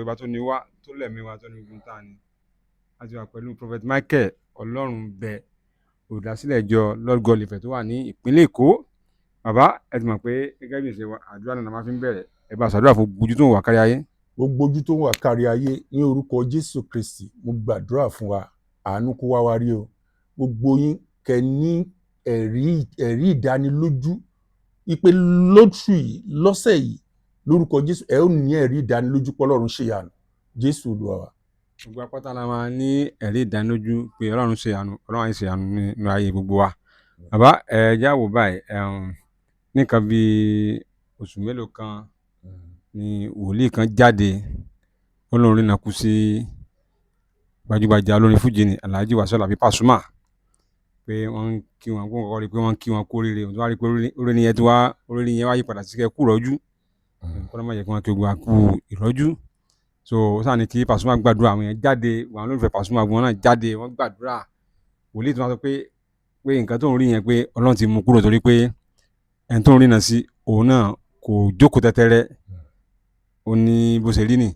ọba tó ní wá tó lẹ̀mí wa tó ní gbogbo tá a ní. A ti wà pẹ̀lú Prophet Michael Ọlọ́run bẹ olùdásílẹ̀ ìjọ Lord God Ìfẹ́ tó wà ní ìpínlẹ̀ Èkó. Bàbá ẹ ti mọ̀ pé gẹ́gẹ́ bí ìṣe wa àdúrà náà máa fi ń bẹ̀rẹ̀, ẹ bá ṣàdúrà fún ojú tó ń wà kárí ayé. Gbogbo ojú tó ń wà kárí ayé ní orúkọ Jésù Kristi mo gbàdúrà fún wa, àánú kó wá wa rí o. Gbogbo yín kẹ́ ní ẹ̀rí ìdánilójú ipe lóṣù yìí lọ́sẹ̀ yìí lórúkọ Jésù ẹ ó ní ẹ̀rí ìdánilójú pé Ọlọ́run ṣe ìyanu. Jésù Olúwa wa. Gbogbo apáta la máa ní ẹ̀rí ìdánilójú pé Ọlọ́run ṣe ìyanu, Ọlọ́run á ṣe ìyanu nínú ayé gbogbo wa. Bàbá ẹ já wò báyìí nìkan bí oṣù mélòó kan ni wòlíì kan jáde Ọlọ́run rìnnà kú sí gbajúgbajà olórin fújì ní Alhaji Wasiu Alabi Pasuma pé wọ́n kí wọn kó kọ́kọ́ rí pé wọ́n kí wọn kú oríire, wọ́n wá rí pé oríire yẹn wá yí padà sí kẹ́ kú ìrọ́jú kọ́nà má jẹ́ kí wọ́n kí gbogbo àkú ìrọ́jú. So ó sáà ní kí Pasuma gbàdúrà, àwọn yẹn jáde, àwọn olólùfẹ́ Pasuma wọn náà jáde, wọ́n gbàdúrà. Wòlíì tó wá sọ pé nǹkan tó ń rí yẹn pé Ọlọ́run ti mú kúrò torí pé ẹni tó ń rìnà sí òun náà kò jókòó tẹ́tẹ́rẹ́, ó ní bó ṣe rí nì.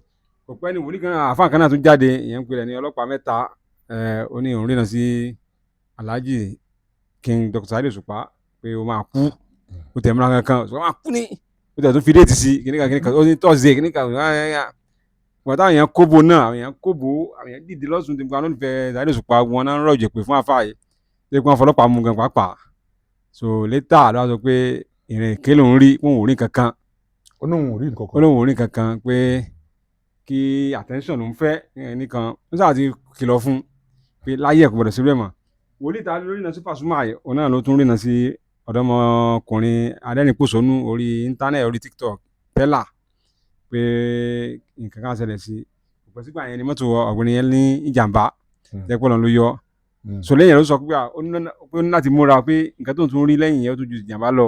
Kò pẹ́ ni wòlíì kan àfáà kan náà tún jáde, ìyẹn ń pè rẹ̀ ní ọlọ́pàá mẹ́ta, ó ní òun rìnà sí Alhaji King Dr. Saheed Òṣùpá pé ó máa kú, ó tẹ̀ mọ́ra kankan, ó máa kú ní, ó tẹ̀ tó fi déètì sí kíníkà ó ní tọ́sídẹ̀ẹ́ kíníkà wọ́n táwọn èèyàn kóbo náà, àwọn èèyàn dìde lọ́sùn tí wọn fẹ́ Saheed Òṣùpá wọn náà ń rọ̀ jẹ̀pẹ̀ fún àfáà yìí pé wọ́n fọlọ́pàá mú gan pàápàá. So létà ló wá sọ pé ìrìn èké lòún rí, wọn ò rí kankan. Ó lóun ò rí kankan pé kí attention ló ń fẹ́ nìkan, ó sáà ti kìlọ̀ fún pé láyé ẹ̀kọ́ gbọ́dọ̀ sí rẹ̀ mọ́. Wòlíì ta ló rìnà sí Pasuma yìí, òun náà ló tún rìnà sí ọ̀dọ́mọkùnrin adẹ́rìn-pòṣónú orí íńtánẹ́ẹ̀tì orí TikTok Pella pé nǹkan kan ṣẹlẹ̀ sí i. Òpè sígbà yẹn ni mọ́tò ọ̀gbìn yẹn ní ìjàmbá tẹ́pọ̀ lọ́n ló yọ. So lẹ́yìn ló sọ pé ó ní láti múra pé nǹkan tó ń tún rí lẹ́yìn yẹn ó tún ju ìjàmbá lọ.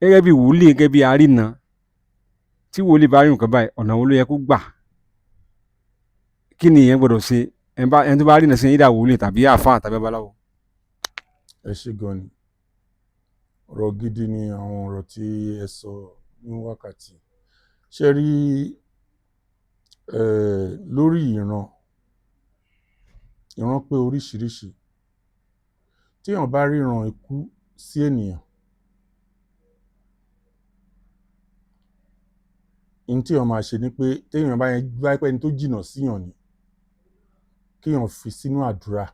Gẹ́gẹ́ bí wòlíì, gẹ́gẹ́ bí arínà, tí wòlíì bá rí nǹkan báyìí ọ̀nà wo ló yẹ kó gbà? Kí ni ìyẹn gbọ́dọ̀ ṣe ẹni tó bá rìnà sí ìdá wòlíì tàbí àfáà tàbí babaláwo? Ẹ ṣé gan ni, ọ̀rọ̀ gidi ni àwọn ọ̀rọ̀ tí ẹ sọ ní wákàtí. Ṣé rí lórí ìran pé oríṣiríṣi. Téèyàn bá ríran ikú sí ènìyàn, ohun téèyàn máa ṣe ni pé téèyàn bá pẹ́ ẹni tó jìnnà síyàn ni kéèyàn fi sínú àdúrà.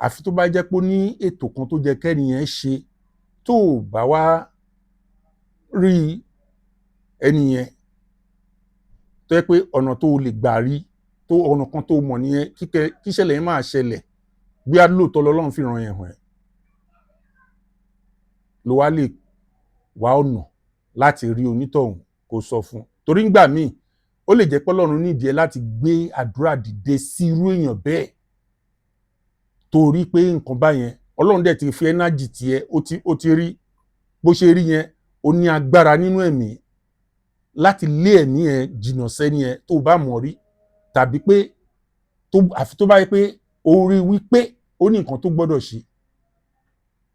Àfi tó bá jẹ́ pé ó ní ètò kan tó jẹ́ kẹ́niyẹn ṣe tó ò bá wá rí ẹniyẹn tó jẹ́ pé ọ̀nà tó lè gbà rí tó ọ̀nà kan tó mọ̀ nìyẹn kí ìṣẹ̀lẹ̀ yẹn máa ṣẹlẹ̀ bí a lóòótọ́ lọ́lọ́run fi ràn yẹn hàn ẹ́ ló wá lè wá ọ̀nà láti rí onítọ̀hún kó sọ fún. Torí ńgbà míì ó lè jẹ́ pé Ọlọ́run nídìí ẹ láti gbé àdúrà dìde sí irú èèyàn bẹ́ẹ̀ torí pé nǹkan báyẹn Ọlọ́run dẹ̀ ti fi ẹ́nájì tiẹ̀ ó ti rí bó ṣe rí yẹn, ó ní agbára nínú ẹ̀mí láti lé ẹ̀mí ẹ jìnnà sẹ́ni ẹ tó bá mọ̀ rí, tàbí pé àfi tó bá yẹ pé ó rí wípé ó ní nǹkan tó gbọ́dọ̀ ṣe.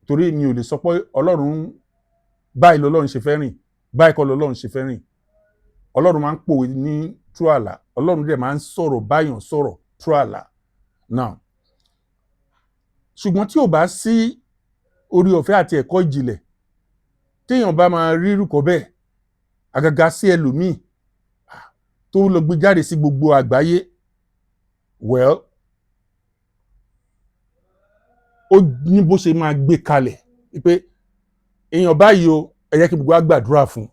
Torí mi ò lè sọ pé Ọlọ́run báyìí lọ́lọ́run ṣe fẹ́ rìn, báyìí kọ́ lọ́lọ́run ṣe fẹ́ rìn. Ọlọ́run máa ń pòwe ní tú àlà, Ọlọ́run dẹ̀ máa ń sọ̀rọ̀ báyàn sọ̀rọ̀ tú àlà. Now ṣùgbọ́n tí ò bá sí orí ọ̀fẹ́ àti ẹ̀kọ́ ìjìnlẹ̀ téèyàn bá máa rí irú kan bẹ́ẹ̀, àgàgà sí ẹlòmíì tó lọ gbé jáde sí gbogbo àgbáyé, well ó ní bó ṣe máa gbé kalẹ̀ pé èèyàn báyìí o ẹ jẹ́ kí gbogbo wa gbàdúrà fún.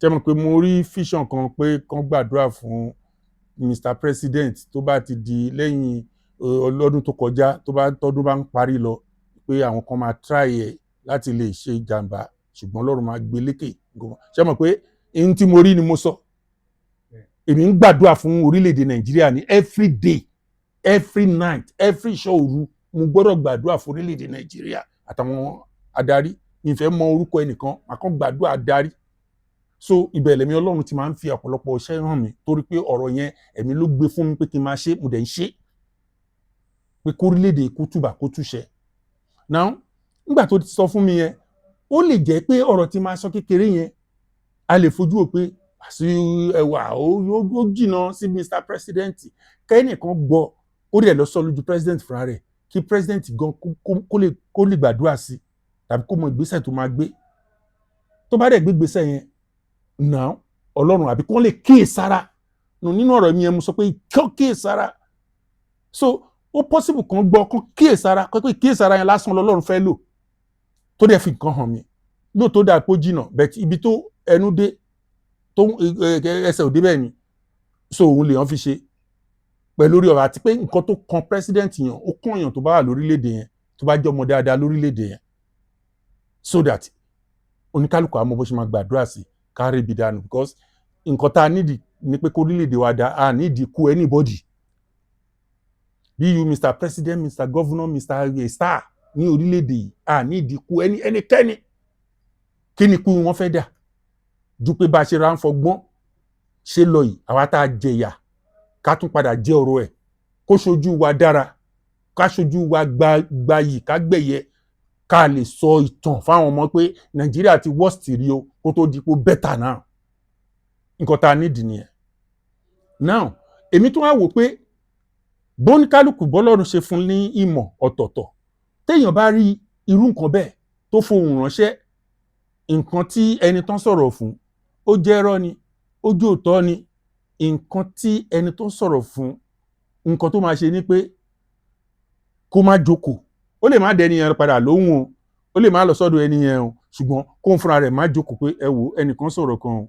Ṣé mọ̀ pé mo rí fíṣàn kan pé kán gbàdúrà fún Mr. President tó bá ti di lẹ́yìn ọlọ́dún tó kọjá tọ́dún bá ń parí lọ pé àwọn kan máa try ẹ̀ láti lè ṣe ìjàmbá ṣùgbọ́n Ọlọ́run máa gbé lékè. Ṣé mọ̀ pé ohun tí mo rí ni mo sọ. Èmi ń gbàdúrà fún orílẹ̀-èdè Nàìjíríà ní every day, every night, every show òru mo gbọ́dọ̀ gbàdúrà fún orílẹ̀-èdè Nàìjíríà àtàwọn adarí. Ìfẹ́ mọ orúkọ ẹnìkan àkàn gbàdúrà adarí. So ìbẹ̀lẹ̀ mi Ọlọ́run ti máa ń fi ọ̀pọ̀lọpọ̀ iṣẹ́ hàn mí torí pé ọ̀rọ̀ yẹn ẹ̀mí ló gbé fún mi pé kí n máa ṣe, mo dẹ̀ ń ṣe pé kórílẹ̀-èdè kó túbà kó túṣẹ. Now nígbà tó ti sọ fún mi yẹn, ó lè jẹ́ pé ọ̀rọ̀ tí máa sọ kékeré yẹn a lè fojú wò pé sí ẹwà ó jìnnà sí Mr. President kẹ́nìkan gbọ́ ó dẹ̀ lọ sọ lójú president fúnra rẹ̀ kí president gan kó lè gbàdúrà sí tàbí kó mọ ìgbésẹ̀ tó máa gbé tó bá dẹ̀ gbé ìgbésẹ̀ yẹn náà ọlọ́run àbí kó lè kíyèsára nínú ọ̀rọ̀ mi yẹn mo sọ pé kó kíyèsára so ó possible kan gbọ́ kó kíyèsára kó pé kíyèsára yẹn lásán lọ́lọ́run fẹ́ lò tó dẹ̀ fi nǹkan hàn mí lóòótọ́ dà pé ó jìnnà bẹ́ẹ̀ ibi tó ẹnu dé tó ẹsẹ̀ òde bẹ́ẹ̀ ni so òun lèèyàn fi ṣe pẹ̀lú orí ọ̀rọ̀ àti pé nǹkan tó kan president yẹn ó kàn yàn tó bá wà lórílẹ̀‐èdè yẹn tó bá jẹ́ ọmọ dáadáa lórílẹ̀‐èdè yẹn so that oníkálukú àmọ́ bó ṣe máa gbàdúrà sí kárí ibi dànù because nǹkan tá a nídìí ni pé kórílẹ̀‐èdè wa dá a nídìí kú anybody bí you Mr. President Mr. Governor Mr. Star ní orílẹ̀‐èdè yìí a nídìí kú ẹnikẹ́ni kí ni kú wọn fẹ́ dà ju pé bá a ṣe ra ń fọgbọ́n ṣe lọ yìí àwa tá a jẹyà ká tún padà jẹ ọ̀rọ̀ ẹ̀ kó ṣojú wa dára ká ṣojú wa gbayì ká gbẹ̀yẹ ká lè sọ ìtàn fáwọn ọmọ pé Nàìjíríà ti worst rí o kó tó di pé better now nǹkan tá a nídìí nìyẹn now èmi tún wá wò pé bóníkálùkù bọ́lọ́run ṣe fún ní ìmọ̀ ọ̀tọ̀ọ̀tọ̀ téèyàn bá rí irú nǹkan bẹ́ẹ̀ tó fohùn ránṣẹ́ nǹkan tí ẹni tán sọ̀rọ̀ fún ó jẹ́ irọ́ ni ojú òótọ́ ni nǹkan tí ẹni tó sọ̀rọ̀ fún nǹkan tó máa ṣe ni pé kó má jókòó ó lè má dẹni yẹn padà lóhùn o ó lè má lọ sọ́dọ̀ ẹni yẹn o ṣùgbọ́n kó ń fúnra rẹ̀ má jókòó pé ẹ wò ẹnìkan sọ̀rọ̀ kan o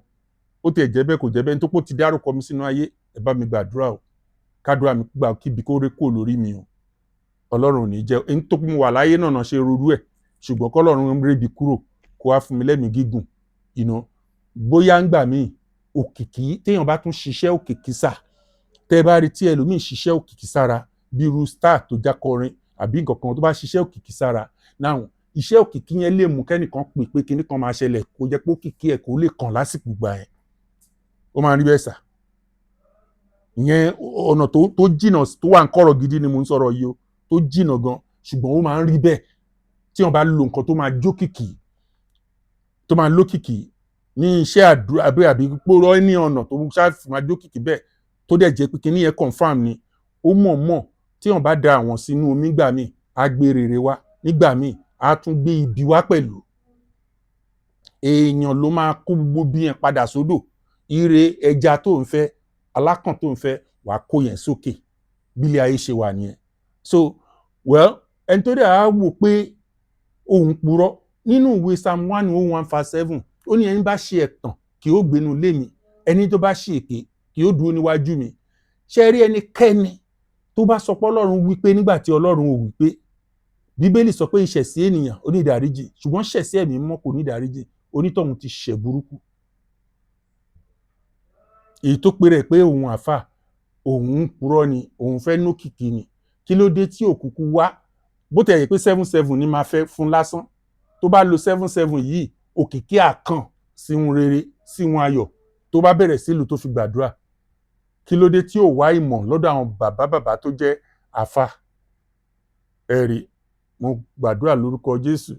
ó tiẹ̀ jẹ́ bẹ́ẹ̀ kò jẹ́ bẹ́ẹ̀ nítorí ti dárúkọ mi sínú ayé ẹ bá mi gbàdúrà o kádùrà mi gbà kíbi kó ré kó lórí mi o ọlọ́run ò ní jẹ́ ẹni tó mú wà láyé náà ṣe rorú ẹ̀ ṣùgbọ́n kọ́lọ́run rébi kúrò kó wá fún mi lẹ́mìí gígùn bóyá ń gbà míì òkìkí téèyàn bá tún ṣiṣẹ́ òkìkí sà tẹ́ bá rí tí ẹlòmíì ṣiṣẹ́ òkìkí sára bí irú star tó jákọrin àbí nǹkan kan tó bá ṣiṣẹ́ òkìkí sára náà iṣẹ́ òkìkí yẹn lè mú kẹ́nìkan pè pé kinní kan máa ṣẹlẹ̀ kó jẹ́ pé òkìkí ẹ̀ kó lè kàn lásìkò gbà yẹn ó máa rí bẹ́ẹ̀ sà ìyẹn ọ̀nà tó jìnà tó wà ń kọ̀rọ̀ gidi ni mo ń sọ̀rọ̀ yìí o tó jìnà gan ṣùgbọ́n ó máa ń rí bẹ́ẹ̀ tí wọ́n bá lo nǹkan tó máa jókìkí tó máa lókìkí ní iṣẹ́ àdúrà àbí pòrọ́ ní ọ̀nà tó ṣáàfì máa jókìkí bẹ́ẹ̀ tó dẹ̀ jẹ́ pé kinní yẹn confam ni ó mọ̀ tí wọ́n bá da àwọn sínú omi gbà míì á gbé rere wá nígbà míì á tún gbé ibi wá pẹ̀lú èèyàn ló máa kó gbogbo bí yẹn padà sódò ire ẹja tó ń fẹ́ alákàn tó ń fẹ́ wàá kó yẹn sókè bílẹ̀ ayé ṣe wà nìyẹn so well ẹni tó dẹ̀ á wò pé òun purọ́ nínú ìwé Psalm 101:7 ó ní ẹni bá ṣe ẹ̀tàn kí ó gbénu lé mi ẹni tó bá ṣe èké kí ó dúró níwájú mi ṣe rí ẹnikẹ́ni tó bá sọ pé ọlọ́run wípé nígbà tí ọlọ́run ò wípé bíbélì sọ pé ìṣẹ̀sí ènìyàn ó ní ìdáríjì ṣùgbọ́n ṣẹ̀sí ẹ̀mí mọ́ kò ní ìdáríjì onítọ̀hún ti ṣẹ̀ burúkú èyí tó pé rẹ̀ pé òun àfà òun ń purọ́ ni òun fẹ́ nókìkí ni kí ló dé tí òkùnkùn wá bó tẹ̀ yẹ pé 7-7 ni máa fẹ́ fún lásán tó bá lo 7-7 yìí òkìkí àkàn síhun rere síhun ayọ̀ tó bá bẹ̀rẹ̀ sílùú tó fi gbàdúrà kí ló dé tí ò wá ìmọ̀ lọ́dọ̀ àwọn bàbá tó jẹ́ àfà ẹ̀rí mo gbàdúrà lórúkọ Jésù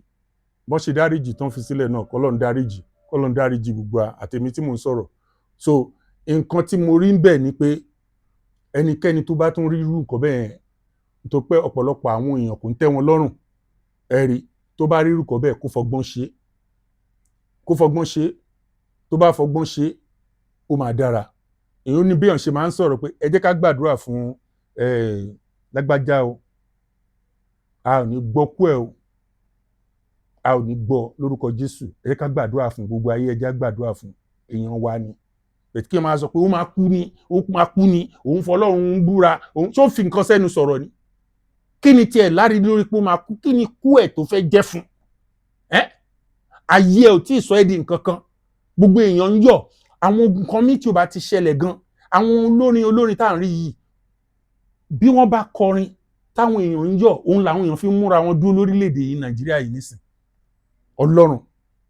bọ́n ṣe dáríjì tán fi sílẹ̀ náà kọ́lọ́n dáríjì gbogbo àtèmi tí mò ń sọ̀rọ̀ so nǹkan tí mo rí ń bẹ̀ ni pé ẹnikẹ́ni tó bá tún rí irú nǹkan bẹ́ẹ̀ tó pé ọ̀pọ̀lọpọ̀ àwọn èèyàn kò ń tẹ́ wọn lọ́rùn ẹ̀rí tó bá rí irú nǹkan bẹ́ẹ̀ kó fọgbọ́n ṣe tó bá fọgbọ́n ṣe ó máa dára èyí ó ní bí èèyàn ṣe máa ń sọ̀rọ̀ pé ẹ jẹ́ ká gbàdúrà fún lágbájá o a ò ní gbọ́ kú ẹ̀ o a ò ní gbọ́ lórúkọ Jésù ẹ jẹ́ ká gbàdúrà fún gbogbo ayé ẹ jẹ́ ká gbàdúrà fún èèyàn wa ni bẹ̀tí kí ẹ máa sọ pé ó máa kú ni òun fọlọ́run ń búra òun tó fi nǹkan sẹ́nu sọ̀rọ̀ ni kí ni tiẹ̀ lárí lórí pé ó máa kú kí ni kú ẹ̀ tó fẹ́ jẹ́ fún ayé ẹ̀ ò tí ì sọ ẹ́ di nǹkan kan gbogbo èèyàn ń yọ̀ àwọn nǹkan míì tí ó bá ti ṣẹlẹ̀ gan àwọn olórin tá à ń rí yìí bí wọ́n bá kọrin táwọn èèyàn ń yọ̀ òun làwọn èèyàn fi ń múra wọn dúró lórílẹ̀‐èdè yìí Nàìjíríà yìí nísìn Ọlọ́run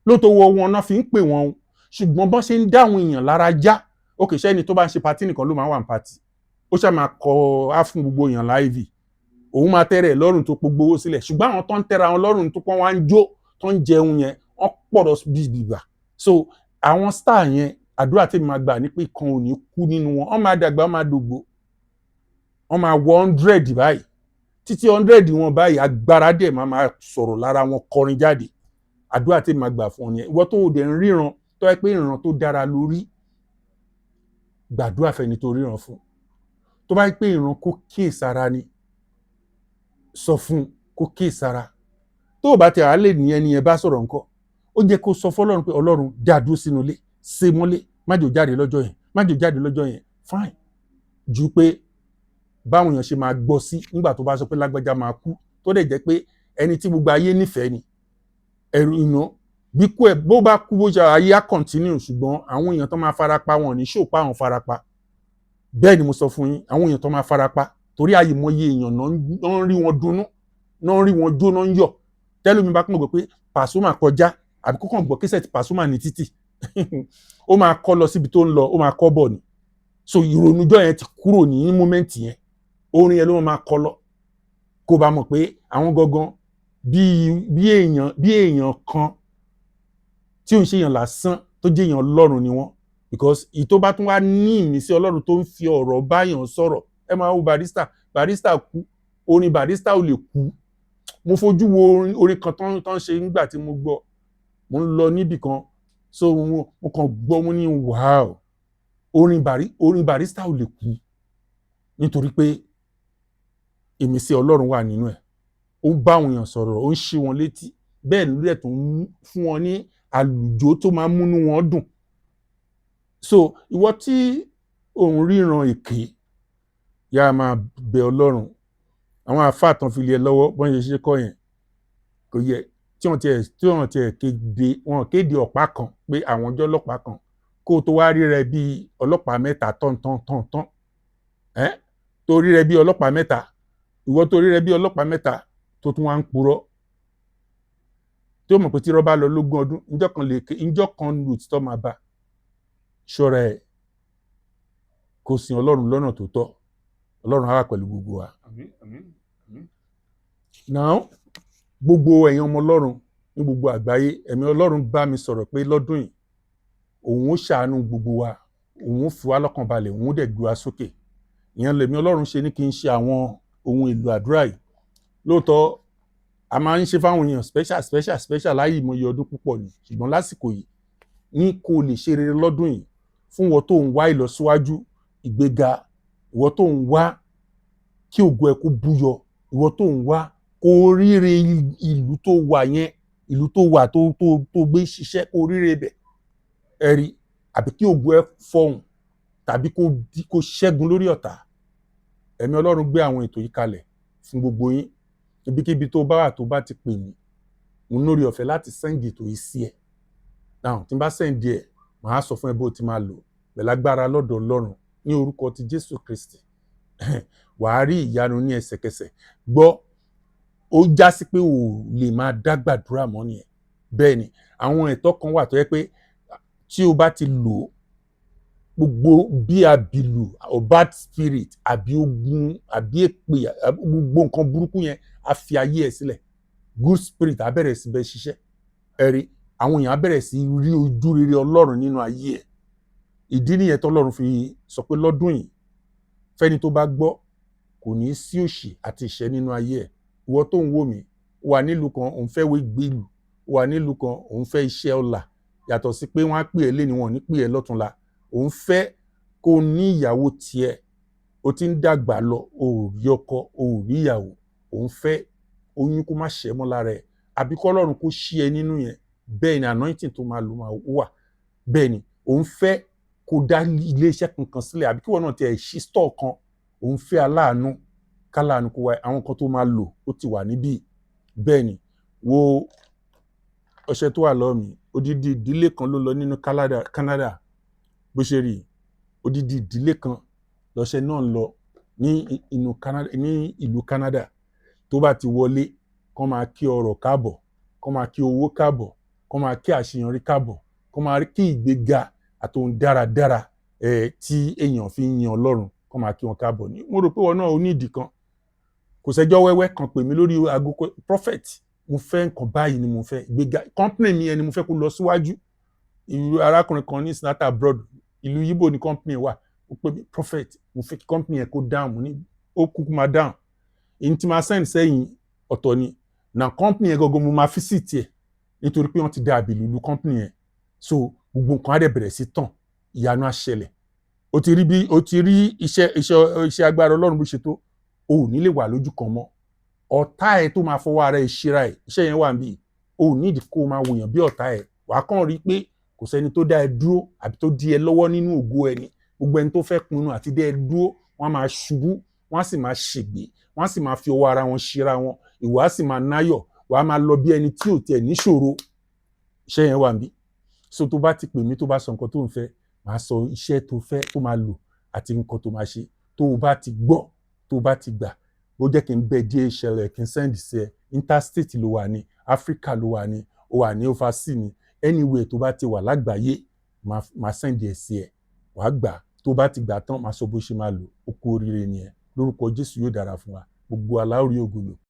lóòótọ́ wọn náà fi ń pè wọn ṣùgbọ́n bọ́n ṣe ń dá àwọn èèyàn lára já òkè ṣẹ́ni tó bá ń ṣe patí nìkan ló máa wà ní patí ó ṣáà máa kọ á fún gbogbo èèyàn láìvì òun máa tẹ́rẹ̀ lọ́rùn tó pọ̀ gbowó sílẹ̀ ṣùgbọ́n àwọn tó ń tẹ́ra wọn lọ́rùn tó pọ́n wá ń jó tó ń jẹun yẹn wọ́n pọ̀rọ̀ bíbà so àwọn star yẹn àdúrà tí mi máa gbà ní pé kan ò ní kú nínú wọn. Wọ́n máa dàgbà, wọ́n máa dògbò, wọ́n máa wọ 100 báyìí. Títí 100 wọn báyìí agbára dẹ̀ máa sọ̀rọ̀ lára wọn kọrin jáde. Àdúrà tí mi máa gbà fún ọ nìyẹn. Ìwọ tó o dẹ̀ ń ríran tó yẹ pé ìran tó dára lórí, gbàdúrà fẹ́ni tó ríran fún. Tó bá yẹ pé ìran kó kíyèsára ni, sọ fún kó kíyèsára. Tó o bá tẹ̀ á lè ní ẹni yẹn bá sọ̀rọ̀ ńkọ́, ó jẹ́ kó sọ fọ́lọ́run pé Ọlọ́run dá dúró sínú ilé, ṣe mọ́lé, má jò jáde lọ́jọ́ yẹn, má jò jáde lọ́jọ́ yẹn, fine. Ju pé báwọn èèyàn ṣe máa gbọ́ sí nígbà tó bá sọ pé lágbájá máa kú, tó dẹ̀ jẹ́ pé ẹni tí gbogbo ayé nífẹ̀ẹ́ ni. Ẹ̀rù iná bí kú ẹ̀ bó bá kú bó ṣe ayé á continue, ṣùgbọ́n àwọn èèyàn tó máa farapa wọn ò ní ṣòpá àwọn farapa. Bẹ́ẹ̀ ni mo sọ fún yín, àwọn èèyàn tó máa farapa torí àyèmọye èèyàn náà ń rí wọn dunnú, náà ń rí wọn jó, náà ń yọ̀. Tẹ́lómi bá kàn gbọ́ pé Pasuma kọjá àbí kó kàn gbọ́ késẹ̀tì Pasuma ní títì ó máa kọ́ lọ síbi tó ń lọ, ó máa kọ́ bọ̀ ni. So ìrònújọ́ yẹn ti kúrò ní mọ́mẹ́ǹtì yẹn, orin yẹn ló máa kọ́ lọ kó bá mọ̀ pé àwọn gangan bí èèyàn kan tí ò ń ṣe èèyàn lásán tó jẹ́ èèyàn Ọlọ́run ni wọ́n. Because ìtó bá tún wá ní ìmísí Ọlọ́run tó ń fi ọ̀rọ̀ báyàn sọ̀rọ̀. Ẹ máa wo Barrister kú, orin Barrister ò lè kú. Mo fojú wo orin kan tán ṣe nígbà tí mo gbọ́, mo ń lọ níbì kan, so mo kàn gbọ́, mo ní wow, orin Barrister ò lè kú nítorí pé ìmísí Ọlọ́run wà nínú ẹ̀. Ó bá àwọn èèyàn sọ̀rọ̀, ó ń ṣí wọn létí, bẹ́ẹ̀ ló dẹ̀ tó ń fún wọn ní àlùjó tó máa ń múnú wọn dùn. So ìwọ tí òun ríran èké, yá máa bẹ Ọlọ́run. Àwọn àfáà tán fi lé ẹ lọ́wọ́ bọ́n ṣe kọ́ yẹn kò yẹ tí wọ́n tiẹ̀ kéde ọ̀pá kan pé àwọn ọjọ́ ọlọ́pàá kan kó tó wá rí rẹ bí ọlọ́pàá mẹ́ta tán tó rí rẹ bí ọlọ́pàá mẹ́ta, ìwọ tó rí rẹ bí ọlọ́pàá mẹ́ta tó tún wá ń purọ́, tí ó mọ̀ pé tí irọ́ bá lọ lógún ọdún ìjọ́ kan lù títọ́ máa bá. Ṣọ́ra ẹ̀ kó sin Ọlọ́run lọ́nà tó tọ́. Ọlọ́run á wà pẹ̀lú gbogbo wa. Àmín, àmín, àmín. Now gbogbo ẹ̀yin ọmọ Ọlọ́run ní gbogbo àgbáyé, ẹ̀mí Ọlọ́run bá mi sọ̀rọ̀ pé lọ́dún yìí òun ó ṣàánú gbogbo wa, òun ó fi wá lọ́kàn balẹ̀, òun ó dẹ̀ gbé wa sókè. Ìyẹn lẹ̀mí Ọlọ́run ṣe ní kí n ṣe àwọn ohun èlò àdúrà yìí. Lóòótọ́ a máa ń ṣe fáwọn èèyàn special láyé ìmọye ọdún púpọ̀ ni, ṣùgbọ́n lásìkò yìí ní kó lè ṣe rere lọ́dún yìí fún ìwọ tó ń wá ìlọsíwájú, ìgbéga, ìwọ tó ń wá kí ògo ẹ kó búyọ, ìwọ tó ń wá kó ríre ìlú tó wà yẹn, ìlú tó wà tó gbé ṣiṣẹ́ kó ríre bẹ̀ ẹ̀rí, àbí kí ògo ẹ fọhùn tàbí kó ṣẹ́gun lórí ọ̀tá. Ẹ̀mí Ọlọ́run gbé àwọn ètò yìí kalẹ̀ fún gbogbo yín. Ibikíbi tó bá wà tó bá ti pè mí, mo lórí ọ̀fẹ́ láti sẹ́ǹdì ètò yìí sí ẹ. Now tí n bá sẹ́ǹdì ẹ̀, màá sọ fún ẹ bó ti máa lò pẹ̀lú agbára lọ́dọ̀ Ọlọ́run ní orúkọ ti Jésù Kristi. Wàá rí ìyanu ní ẹsẹ̀kẹsẹ̀. Gbọ́, ó já sí pé ò lè máa dá gbàdúrà mọ́ nìyẹn. Bẹ́ẹ̀ ni àwọn ẹ̀tọ́ kan wà tó yẹ pé tí o bá ti lò ó, gbogbo bí àbìlù or bad spirit àbí ogun àbí èpè gbogbo nǹkan burúkú yẹn á fi ayé ẹ̀ sílẹ̀. Good spirit á bẹ̀rẹ̀ sí bẹ́ẹ̀ ṣiṣẹ́. Ẹ̀rí, àwọn èèyàn á bẹ̀rẹ̀ sí rí ojú rere Ọlọ́run nínú ayé ẹ̀. Ìdí nìyẹn tọ́lọ́run fi sọ pé lọ́dún yìí fẹ́ni tó bá gbọ́ kò ní sí òṣì àti ìṣẹ́ nínú ayé ẹ̀. Ìwọ tó ń wò mí, wà nílùú kan òun fẹ́ wé gbèlú, wà nílùú kan òun fẹ́ iṣẹ́ ọlà, yàtọ̀ sí pé wọ́n á pè ẹ́ léni, wọn ò ní pè ẹ́ lọ́túnla. Òun fẹ́ kó ní ìyàwó tiẹ̀, ó ti ń dàgbà lọ, ò rí ọkọ, ò rí ìyàwó, òun fẹ́ oyún kó má ṣẹ́ mọ́ lára ẹ̀, àbí kọ́ Ọlọ́run kó ṣí ẹ nínú yẹn. Bẹ́ẹ̀ ni anointing tó máa lò máa wà. Bẹ́ẹ̀ ni òun fẹ́ kó dá iléeṣẹ́ kankan sílẹ̀, àbí kí wọ́n náà tiẹ̀ ṣí store kan, òun fẹ́ aláàánú, káláàánú kó wá, àwọn kan tó máa lò ó ti wà níbí. Bẹ́ẹ̀ ni wo ọṣẹ tó wà lọ́wọ́ mi, odidi ìdílé kan ló lọ nínú Canada bó ṣe rí, odidi ìdílé kan lọ́ṣẹ náà lọ ní ìlú Canada. Tó bá ti wọlé, kán máa kí ọrọ̀ káàbọ̀, kán máa kí owó káàbọ̀, kán máa kí àṣeyọrí káàbọ̀, kán máa kí ìgbéga àtòhun dáradára tí èèyàn fi ń yan Ọlọ́run, kán máa kí wọn káàbọ̀ ní. Mo rò pé wọn náà ó ní ìdí kan, kò sẹ́jọ́ wẹ́wẹ́ kan pè mí lórí aago prophet, mo fẹ́ nǹkan báyìí ni mo fẹ́, ìgbéga company mi ẹni mo fẹ́ kó lọ síwájú. ìlú arákùnrin kan ní sinata abroad ìlú Yíbò ní company wà ó pè mí prophet mo fẹ́ kí company yẹn kó down mo ní ó kúkú máa down èyí tí máa send sẹ́yìn ọ̀tọ̀ ni na company yẹn gangan mo máa visit ẹ̀ nítorí pé wọ́n ti dá àbìlú ìlú company yẹn so gbogbo nǹkan á dẹ̀ bẹ̀rẹ̀ sí tàn ìyanu á ṣẹlẹ̀ o ti rí iṣẹ́ agbára Ọlọ́run bó ṣe tó o ò ní lè wà lójú kan mọ́ ọ̀tá ẹ̀ tó máa fọwọ́ ara ẹ̀ ṣera ẹ̀ iṣẹ́ yẹn wà níbí o ò nídìí kó o máa wòyàn bí ọ̀tá ẹ̀ wàá kàn rí pé kò sẹ́ni tó dá ẹ dúró àbí tó dí ẹ lọ́wọ́ nínú ògo ẹni gbogbo ẹni tó fẹ́ pinnu àti dá ẹ dúró wọ́n á máa ṣubú wọ́n á sì máa ṣègbé wọ́n á sì máa fi ọwọ́ ara wọn ṣera wọn ìwọ á sì máa náyọ̀ wàá máa lọ bí ẹni tí ò tiẹ̀ níṣòro iṣẹ́ yẹn wà níbí so tó bá ti pè mí tó bá sọ nǹkan tó ń fẹ́ màá sọ iṣẹ́ tó fẹ́ tó máa lò àti nǹkan tó máa ṣe tó o bá ti gbọ́ tó o bá ti gbà bó jẹ́ kí n bẹ díẹ̀ ìṣẹ̀lẹ̀ kí n send sí ẹ interstate ló wà ní Africa ló wà ní ó wà ní overseas ní anywhere tó bá ti wà lágbàáyé máa send ẹ̀ sí ẹ wàá gbà tó bá ti gbà tán máa sọ bó ṣe máa lò ó kú oríire nìyẹn lórúkọ Jésù yóò dára fún wa gbogbo aláórí ògo lò.